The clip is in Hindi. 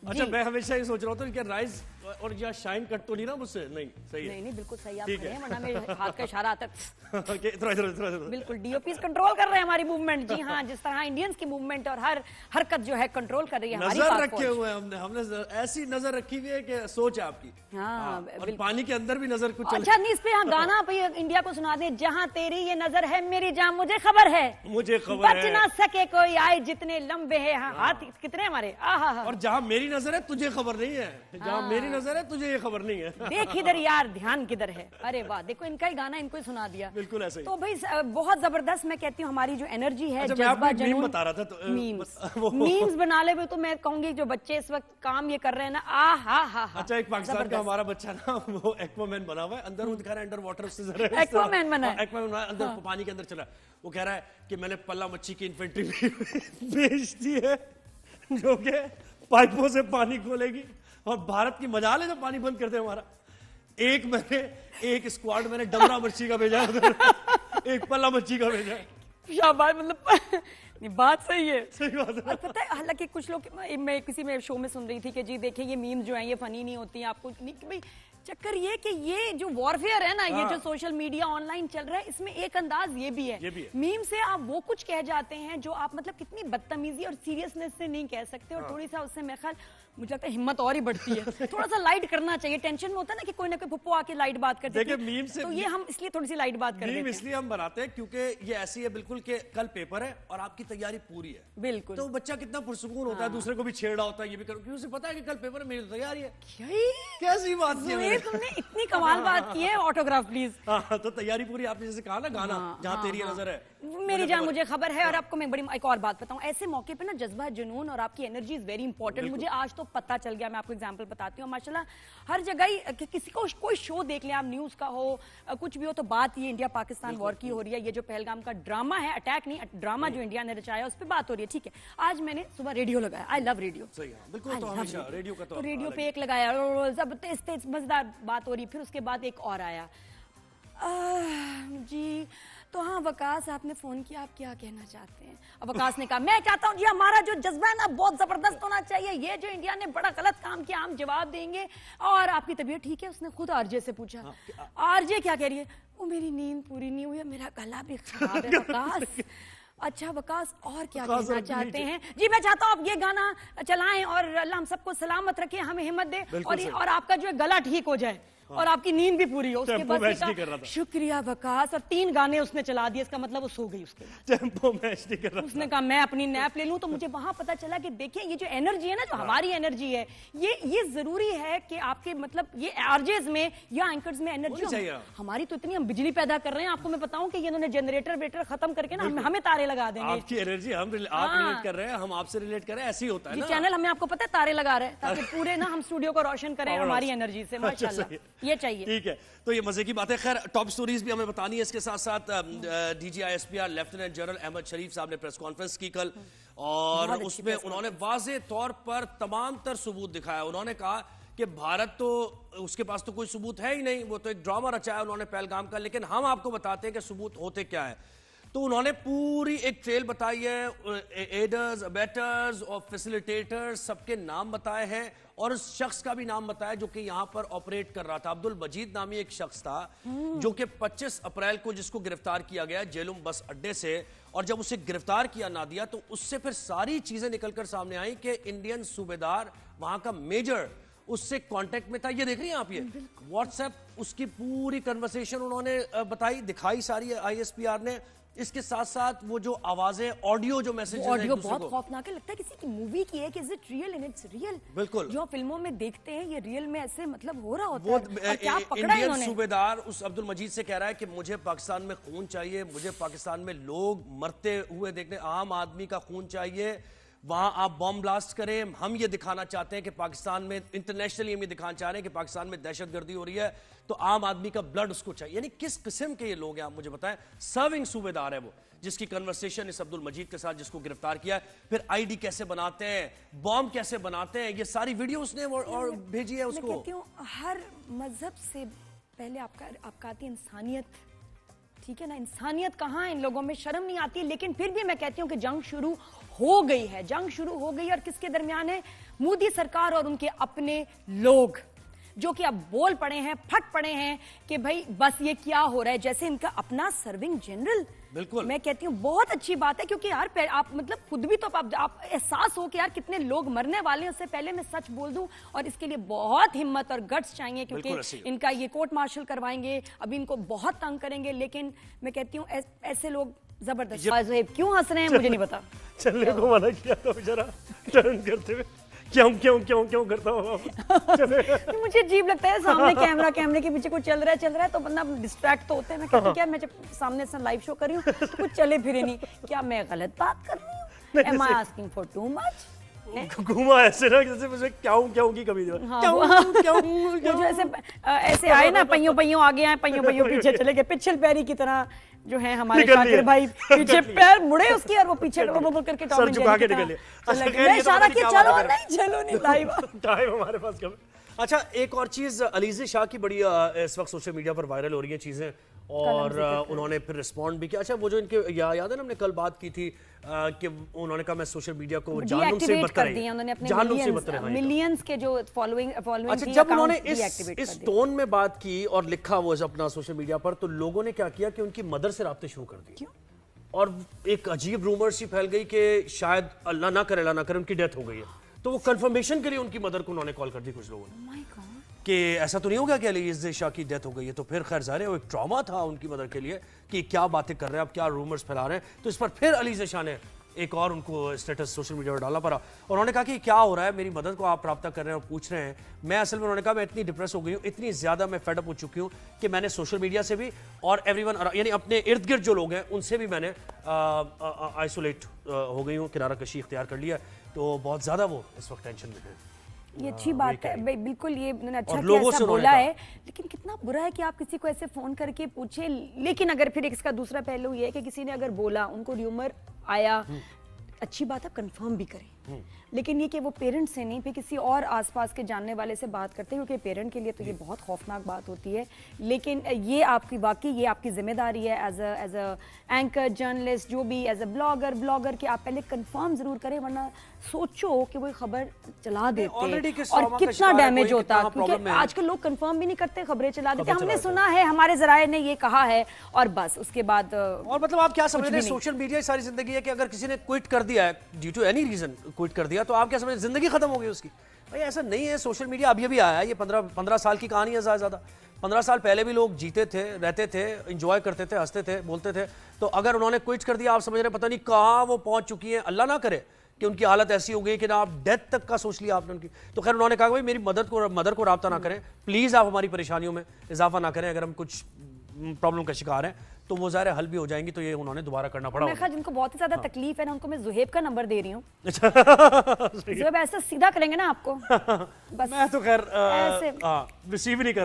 अच्छा, मैं हमेशा ये सोच रहा था कि राइज और या शाइन कट तो नहीं ना मुझसे? नहीं, सही है। नहीं बिल्कुल सही आप कह रहे हैं, वरना मेरे हाथ का इशारा आता है। इधर बिल्कुल डीओपीज कंट्रोल कर रहे हैं हमारी मूवमेंट। जी हाँ, जिस तरह इंडियंस की मूवमेंट और हर हरकत जो है कंट्रोल कर रही है हमारी नजर रखे हुए हैं हमने ऐसी नजर रखी हुई है कि सोच है आपकी। हाँ, और पानी के अंदर भी नजर कुछ अच्छा नहीं, इस पे यहाँ गाना पे इंडिया को सुना दे, जहाँ तेरी ये नजर है मेरी जान मुझे खबर है, मुझे खबर है, बच ना सके कोई आए जितने लंबे हैं हाथ कितने हमारे। और जहाँ मेरी नजर है तुझे खबर नहीं है, जहाँ मेरी नजर है तुझे ये खबर नहीं है। देख इधर यार ध्यान किधर है। अरे वाह, देखो इनका ही गाना इनको ही सुना दिया। बिल्कुल ऐसे ही। तो भाई बहुत जबरदस्त, मैं कहती हूँ हमारी जो एनर्जी है, जज्बा जनून बता रहा था तो मीम्स बना ले तो मैं कहूंगी जो बच्चे इस वक्त काम ये कर रहे हैं ना, हा। अच्छा, एक पाकिस्तान का हमारा बच्चा ना वो एक्वामैन बना हुआ है, अंदर वो दिखा रहा है अंडर वाटर से जरा एक्वामैन बना है, अंदर पानी के अंदर चला। वो कह रहा है कि मैंने पल्ला मच्छी की इन्फेंट्री बेच दी है जो कि पाइपों से पानी खोलेगी, और भारत की मजाल है जो पानी बंद करते हैं हमारा। एक स्क्वाड मैंने डबरा मच्छी का भेजा है, एक पल्ला मच्छी का भेजा है। शाबाश, मतलब बात सही है, सही बात है। और पता है हालांकि कुछ लोग, मैं किसी में शो में सुन रही थी कि जी देखिए ये मीम्स जो हैं ये फनी नहीं होती हैं, आपको नहीं कि भाई चक्कर ये कि ये जो वॉरफेयर है ना, ये जो सोशल मीडिया ऑनलाइन चल रहा है, इसमें एक अंदाज ये भी है, मीम से आप वो कुछ कह जाते हैं जो आप मतलब कितनी बदतमीजी और सीरियसनेस से नहीं कह सकते, और थोड़ी सा उससे मेरे ख्याल मुझे लगता है हिम्मत और ही बढ़ती है। थोड़ा सा लाइट करना चाहिए, टेंशन में होता है ना कि कोई ना कोई पुप्पो आके लाइट बात करते हैं, मीम से तो ये हम इसलिए थोड़ी सी लाइट बात करते हैं। इसलिए हम बनाते हैं क्योंकि ये ऐसी है बिल्कुल कि कल पेपर है और आपकी तैयारी पूरी है, बिल्कुल, तो बच्चा कितना पुरसुकून होता है, दूसरे को भी छेड़ा होता है, ये भी करो क्योंकि उसे पता है कि कल पेपर है, मेरी तैयारी है। कैसी बात है, तुमने इतनी कमाल बात की है। Autograph please. हाँ, तो तैयारी पूरी, आपने जैसे कहा ना गाना, जहाँ तेरी नजर है मेरी जान मुझे खबर है। और आपको मैं बड़ी एक और बात बताऊं, ऐसे मौके पे ना जज्बा जुनून और आपकी एनर्जी इज वेरी इंपॉर्टेंट। मुझे आज तो पता चल गया, मैं आपको एग्जांपल बताती हूँ, माशाल्लाह हर जगह ही किसी को कोई शो देख लें आप, न्यूज का हो कुछ भी हो, तो बात ये इंडिया पाकिस्तान वॉर की हो रही है। ये जो पहलगाम का ड्रामा है, अटैक नहीं ड्रामा जो इंडिया ने रचाया, उस पर बात हो रही है। ठीक है, आज मैंने सुबह रेडियो लगाया, आई लव रेडियो, रेडियो पे एक लगाया, जब तेज तेज मजेदार बात हो रही, फिर उसके बाद एक और आया, जी तो हाँ वकास आपने फोन किया, आप क्या कहना चाहते हैं? अब वकास ने कहा मैं चाहता हूँ जी हमारा जो जज्बा है ना बहुत जबरदस्त होना चाहिए, ये जो इंडिया ने बड़ा गलत काम किया हम जवाब देंगे, और आपकी तबीयत ठीक है? उसने खुद आरजे से पूछा, आरजे क्या कह रही है? वो मेरी नींद पूरी नहीं हुई है, मेरा गला भी खराब है। वकास अच्छा वकास और क्या कहना चाहते हैं? जी मैं चाहता हूँ आप ये गाना चलाएं और अल्लाह हम सबको सलामत रखे, हमें हिम्मत दे, और आपका जो है गला ठीक हो जाए और आपकी नींद भी पूरी हो। उसके बाद शुक्रिया वकास, और 3 गाने उसने चला दिए, इसका मतलब वो सो गई। उसके टेंपो मैच नहीं कर रहा। उसने कहा मैं अपनी नैप ले लूं। तो मुझे वहां पता चला कि देखिए ये जो एनर्जी है ना, जो हमारी एनर्जी है, ये जरूरी है कि आपके मतलब ये आरजेस में या एंकर्स में एनर्जी हमारी तो इतनी हम बिजली पैदा कर रहे हैं। आपको मैं बताऊं कि इन्होंने जनरेटर वेटर खत्म करके ना हमें तारे लगा देंगे। आपकी एनर्जी आप रिलेट कर रहे हैं, हम आपसे रिलेट कर रहे हैं, ऐसे ही होता है ना। चैनल हमें आपको पता है तारे लगा रहे हैं ताकि पूरे ना हम स्टूडियो को रोशन करें हमारी एनर्जी से। माशाल्लाह ये चाहिए। ठीक है, तो ये मजे की बात है। खैर टॉप स्टोरीज भी हमें बतानी है। इसके साथ साथ DGISPR लेफ्टिनेंट जनरल अहमद शरीफ साहब ने प्रेस कॉन्फ्रेंस की कल, और उसमें उन्होंने वाज़ेह तौर पर तमाम तर सबूत दिखाया। उन्होंने कहा कि भारत तो उसके पास तो कोई सबूत है ही नहीं, वो तो एक ड्रामा रचा है उन्होंने पहलगाम का, लेकिन हम आपको बताते हैं कि सबूत होते क्या है। तो उन्होंने पूरी एक ट्रेल बताई है, एडर्स, अबेटर्स और फैसिलिटेटर्स सबके नाम बताए हैं, और उस शख्स का भी नाम बताया जो कि यहां पर ऑपरेट कर रहा था। अब्दुल मजीद नामी एक शख्स था जो कि 25 अप्रैल को जिसको गिरफ्तार किया गया जेलुम बस अड्डे से, और जब उसे गिरफ्तार किया नादिया तो उससे फिर सारी चीजें निकलकर सामने आई कि इंडियन सूबेदार वहां का मेजर उससे कांटेक्ट में था। ये देख रही हैं आप, ये व्हाट्सएप उसकी पूरी कन्वर्सेशन उन्होंने बताई, दिखाई सारी ISPR ने। इसके साथ साथ वो जो आवाजें, ऑडियो जो मैसेज, ऑडियो बहुत खौफनाक है, लगता है किसी की मूवी की है कि is it real in its real. बिल्कुल जो फिल्मों में देखते हैं ये रियल में ऐसे मतलब हो रहा होता है। और क्या पकड़ा इंडियन सूबेदार उस अब्दुल मजीद से कह रहा है कि मुझे पाकिस्तान में खून चाहिए, मुझे पाकिस्तान में लोग मरते हुए देखने, आम आदमी का खून चाहिए, वहां आप बॉम्ब ब्लास्ट करें। हम ये दिखाना चाहते हैं कि पाकिस्तान में, इंटरनेशनली हम ये दिखाना चाह रहे हैं कि पाकिस्तान में दहशतगर्दी हो रही है, तो आम आदमी का ब्लड उसको चाहिए। यानी किस किस्म के ये लोग हैं आप मुझे बताएं। सर्विंग सूबेदार है वो, जिसकी कन्वर्सेशन इस अब्दुल मजीद के साथ जिसको गिरफ्तार किया है। फिर ID कैसे बनाते हैं, बॉम्ब कैसे बनाते हैं, ये सारी वीडियो उसने और भेजी है उसको। मैं कहती हूं हर मजहब से पहले आपका आती इंसानियत, ठीक है ना, इंसानियत कहाँ है इन लोगों में, शर्म नहीं आती। लेकिन फिर भी मैं कहती हूँ कि जंग शुरू हो गई है, जंग शुरू हो गई है। और किसके दरमियान है? मोदी सरकार और उनके अपने लोग, जो कि अब बोल पड़े हैं, फट पड़े हैं कि भाई बस ये क्या हो रहा है। जैसे इनका अपना सर्विंग जनरल, बिल्कुल मैं कहती हूँ बहुत अच्छी बात है, क्योंकि यार आप मतलब खुद भी तो आप एहसास हो कि यार कितने लोग मरने वाले हैं। उससे पहले मैं सच बोल दूं, और इसके लिए बहुत हिम्मत और गट्स चाहिए, क्योंकि इनका ये कोर्ट मार्शल करवाएंगे, अभी इनको बहुत तंग करेंगे। लेकिन मैं कहती हूँ ऐसे लोग जबरदस्त। क्यों हंस रहे हैं मुझे नहीं पता। चलने को मना किया था बेचारा टर्न करते हुए, क्यों करता हूँ। मुझे अजीब लगता है, सामने कैमरे के पीछे कुछ चल रहा है तो बंदा डिस्ट्रैक्ट तो होते हैं। मैं कहती हूँ क्या, मैं जब सामने से लाइव शो कर रही हूँ तो कुछ चले फिरे नहीं, क्या मैं गलत बात कर रही हूँ? Am I asking for too much? घूमा ऐसे ना, जैसे मुझे क्यों की कभी जो ऐसे आए ना, पहियों आगे आए, पहियों पीछे चले गए, पिछल पैरी की तरह जो है हमारे शाकिर भाई, पीछे पैर मुड़े उसकी और वो पीछे करके सर झुका के निकले। मैं इशारा किया चलो नहीं लाइव टाइम हमारे पास कम। अच्छा, एक और चीज, अलीज़े शाह की बड़ी इस वक्त सोशल मीडिया पर वायरल हो रही है चीजें, और उन्होंने फिर रिस्पॉन्ड भी किया। अच्छा, वो जो इनके याद है ना, हमने कल बात की थी कि उन्होंने कहा मैं सोशल मीडिया को जानूं से मत करें, मिलियंस के जो फॉलोइंग। अच्छा, जब उन्होंने इस टोन में बात की और लिखा वो अपना सोशल मीडिया पर, तो लोगों ने क्या किया कि उनकी मदर से राब्ते शुरू कर दिए। और एक अजीब रूमर सी फैल गई कि शायद अल्लाह ना करे उनकी डेथ हो गई है। तो वो कंफर्मेशन के लिए उनकी मदर को उन्होंने कॉल कर दी कुछ लोगों ने कि ऐसा तो नहीं होगा कि अलीज़े शाह की डेथ हो गई है। तो फिर खैर ज़ाहिर है वो एक ट्रॉमा था उनकी मदर के लिए कि क्या बातें कर रहे हैं, अब क्या रूमर्स फैला रहे हैं। तो इस पर फिर अलीज़े शाह ने एक और उनको स्टेटस सोशल मीडिया पर डालना पड़ा, और उन्होंने कहा कि क्या हो रहा है, मेरी मदद को आप रब्ता कर रहे हैं और पूछ रहे हैं। मैं असल में, उन्होंने कहा, मैं इतनी डिप्रेस हो गई हूँ, इतनी ज़्यादा मैं फेड अप हो चुकी हूँ कि मैंने सोशल मीडिया से भी और एवरीवन यानी अपने इर्द गिर्द जो लोग हैं उनसे भी मैंने आइसोलेट हो गई हूँ, किनारा कशी इख्तियार कर लिया। तो बहुत ज़्यादा वो इस वक्त टेंशन में है। ये अच्छी बात है, बिल्कुल ये उन्होंने अच्छा किया, ऐसा बोला है। लेकिन कितना बुरा है कि आप किसी को ऐसे फोन करके पूछे। लेकिन अगर फिर इसका दूसरा पहलू ये है कि किसी ने अगर बोला, उनको र्यूमर आया, अच्छी बात है, कंफर्म भी करें। लेकिन ये कि वो पेरेंट्स से नहीं, फिर किसी और आसपास के जानने वाले से बात करते हैं, क्योंकि पेरेंट के लिए तो ये बहुत खौफनाक बात होती है। लेकिन ये आपकी वाकई ये आपकी जिम्मेदारी है एज अ एंकर, जर्नलिस्ट, जो भी एज अ ब्लॉगर कि आप पहले कंफर्म जरूर करें, वरना सोचो कि वो खबर चला देते और कितना डैमेज होता। क्योंकि आजकल लोग कंफर्म भी नहीं करते, खबरें चला देते। हमने सुना है, हमारे जराये ने ये कहा है, और बस उसके बाद। और मतलब आप क्या समझ रहे हैं, सोशल मीडिया सारी जिंदगी है कि अगर किसी ने क्विट कर दिया है due to any reason, quit कर दिया, तो आप क्या समझ, जिंदगी खत्म हो गई उसकी? भाई ऐसा नहीं है। सोशल मीडिया अभी आया है, ये 15 साल की कहानी है ज्यादा। 15 साल पहले भी लोग जीते थे, रहते थे, एंजॉय करते थे, हंसते थे, बोलते थे। तो अगर उन्होंने क्विट कर दिया, आप समझ रहे पता नहीं कहाँ वो पहुंच चुकी है। अल्लाह ना करे कि उनकी हालत ऐसी हो गई कि ना आप डेथ तक का सोच लिया आपने उनकी। तो खैर उन्होंने कहा भाई मेरी मदर को राब्ता ना करें, प्लीज आप हमारी परेशानियों में इजाफा ना करें। अगर हम कुछ प्रॉब्लम का शिकार हैं तो वो ज़ाहिर हल भी हो जाएंगी। तो ये उन्होंने दोबारा करना पड़ा। मैं जिनको बहुत ही ज्यादा तकलीफ है ना, उनको मैं जुहेब का नंबर दे रही हूँ। जुहेब ऐसा सीधा करेंगे ना आपको। बस मैं तो खैर रिसीव नहीं कर